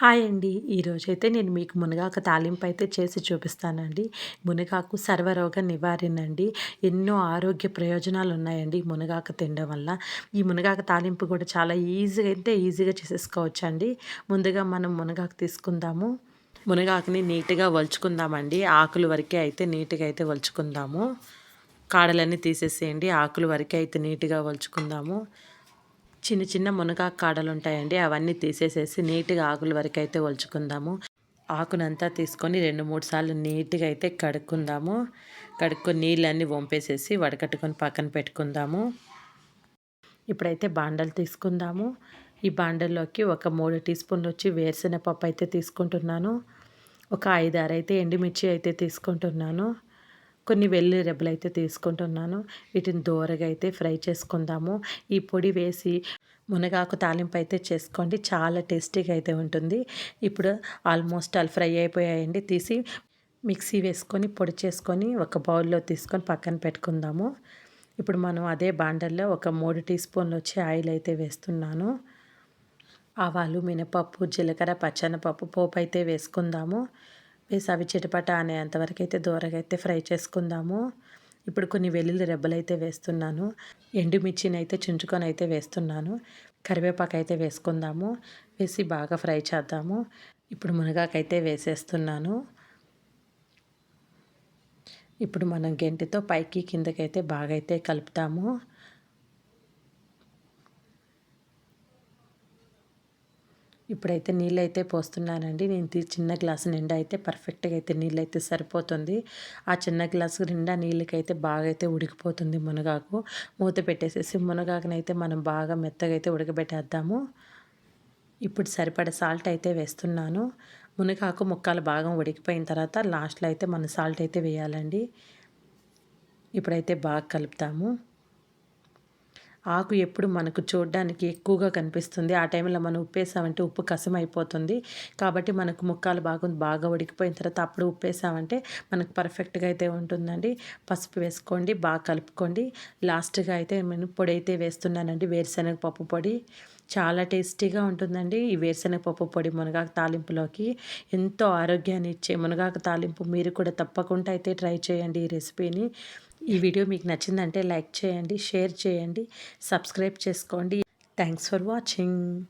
Hi అండి. ఈరోజైతే నేను మీకు మునగాకు తాలింపు అయితే చేసి చూపిస్తానండి. మునగాకు సర్వరోగ నివారణ అండి. ఎన్నో ఆరోగ్య ప్రయోజనాలు ఉన్నాయండి ఈ మునగాకు తినడం వల్ల. ఈ మునగాకు తాలింపు కూడా చాలా ఈజీగా చేసేసుకోవచ్చండి. ముందుగా మనం మునగాకు తీసుకుందాము. మునగాకుని నీట్‌గా వలుచుకుందామండి. ఆకులు వరకే అయితే నీట్‌గా అయితే వలుచుకుందాము. కాడలన్నీ తీసేసేయండి. ఆకులు వరకే అయితే నీట్‌గా వలుచుకుందాము. చిన్న చిన్న మునగాకు కాడలు ఉంటాయండి, అవన్నీ తీసేసేసి నీట్‌గా ఆకుల వరకు అయితే ఒలుచుకుందాము. ఆకునంతా తీసుకొని 2, 3 సార్లు నీట్‌గా అయితే కడుక్కుందాము. కడుక్కొని నీళ్ళన్నీ వంపేసేసి వడకట్టుకొని పక్కన పెట్టుకుందాము. ఇప్పుడైతే బాండలు తీసుకుందాము. ఈ బాండల్లోకి ఒక 3 టీ స్పూన్లు వచ్చి వేరుశెనగపప్పు అయితే తీసుకుంటున్నాను. ఒక 5, 6 అయితే ఎండుమిర్చి అయితే తీసుకుంటున్నాను. కొన్ని వెల్లుల్లి రెబ్బలు అయితే తీసుకుంటున్నాను. వీటిని దోరగా అయితే ఫ్రై చేసుకుందాము. ఈ పొడి వేసి మునగాకు తాలింపు అయితే చేసుకోండి, చాలా టేస్టీగా అయితే ఉంటుంది. ఇప్పుడు ఆల్మోస్ట్ ఆల్ ఫ్రై అయిపోయాయండి. తీసి మిక్సీ వేసుకొని పొడి చేసుకొని ఒక బౌల్లో తీసుకొని పక్కన పెట్టుకుందాము. ఇప్పుడు మనం అదే బాండల్లో ఒక 3 టీ స్పూన్లు వచ్చి ఆయిల్ అయితే వేస్తున్నాను. ఆవాలు, మినపప్పు, జీలకర్ర, పచ్చెనపప్పు పోపు అయితే వేసుకుందాము. వేసి అవి చిటపట అనేంతవరకు అయితే దోరగా అయితే ఫ్రై చేసుకుందాము. ఇప్పుడు కొన్ని వెల్లుల్లి రెబ్బలైతే వేస్తున్నాను. ఎండుమిర్చిని అయితే చుంచుకొని అయితే వేస్తున్నాను. కరివేపాకు అయితే వేసుకుందాము. వేసి బాగా ఫ్రై చేద్దాము. ఇప్పుడు మునగాకైతే వేసేస్తున్నాను. ఇప్పుడు మనం గెంటితో పైకి కిందకైతే బాగా అయితే కలుపుతాము. ఇప్పుడైతే నీళ్ళైతే పోస్తున్నానండి. నేను చిన్న గ్లాసు నిండా అయితే పర్ఫెక్ట్‌గా అయితే నీళ్ళైతే సరిపోతుంది. ఆ చిన్న గ్లాసు నిండా నీళ్ళకైతే బాగా అయితే ఉడికిపోతుంది మునగాకు. మూత పెట్టేసేసి మునగాకునైతే మనం బాగా మెత్తగా అయితే ఉడకబెట్టేద్దాము. ఇప్పుడు సరిపడా సాల్ట్ అయితే వేస్తున్నాను. మునగాకు ముక్కలు బాగా ఉడికిపోయిన తర్వాత లాస్ట్‌లో అయితే మనం సాల్ట్ అయితే వేయాలండి. ఇప్పుడైతే బాగా కలుపుతాము. ఆకు ఎప్పుడు మనకు చూడడానికి ఎక్కువగా కనిపిస్తుంది. ఆ టైంలో మనం ఉప్పేసామంటే ఉప్పు కసమైపోతుంది. కాబట్టి మనకు ముక్కలు బాగా ఉడికిపోయిన తర్వాత అప్పుడు ఉప్పేసామంటే మనకు పర్ఫెక్ట్‌గా అయితే ఉంటుందండి. పసుపు వేసుకోండి, బాగా కలుపుకోండి. లాస్ట్‌గా అయితే నేను పొడి అయితే వేస్తున్నానండి, వేరుశనగ పప్పు పొడి. చాలా టేస్టీగా ఉంటుందండి ఈ వేరుశనగ పప్పు పొడి మునగాకు తాలింపులోకి. ఎంతో ఆరోగ్యాన్ని ఇచ్చే మునగాకు తాలింపు మీరు కూడా తప్పకుండా అయితే ట్రై చేయండి ఈ రెసిపీని. ఈ వీడియో మీకు నచ్చిందంటే లైక్ చేయండి, షేర్ చేయండి, సబ్స్క్రైబ్ చేసుకోండి. Thanks for watching.